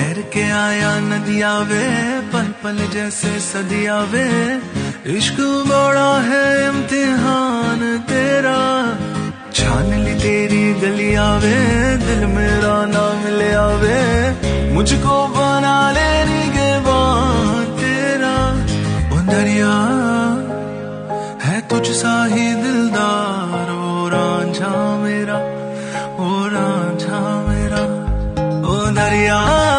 तैर के आया नदिया वे, पल पल जैसे सदिया वे। इश्क बड़ा है इम्तिहान तेरा, छान ली तेरी गलिया वे। दिल मेरा ना मिले आवे, मुझको बना ले निगहबान तेरा। ओ दरिया है तुझ सा ही दिलदार, ओ रांझा मेरा, ओ रांझा मेरा। ओ दरिया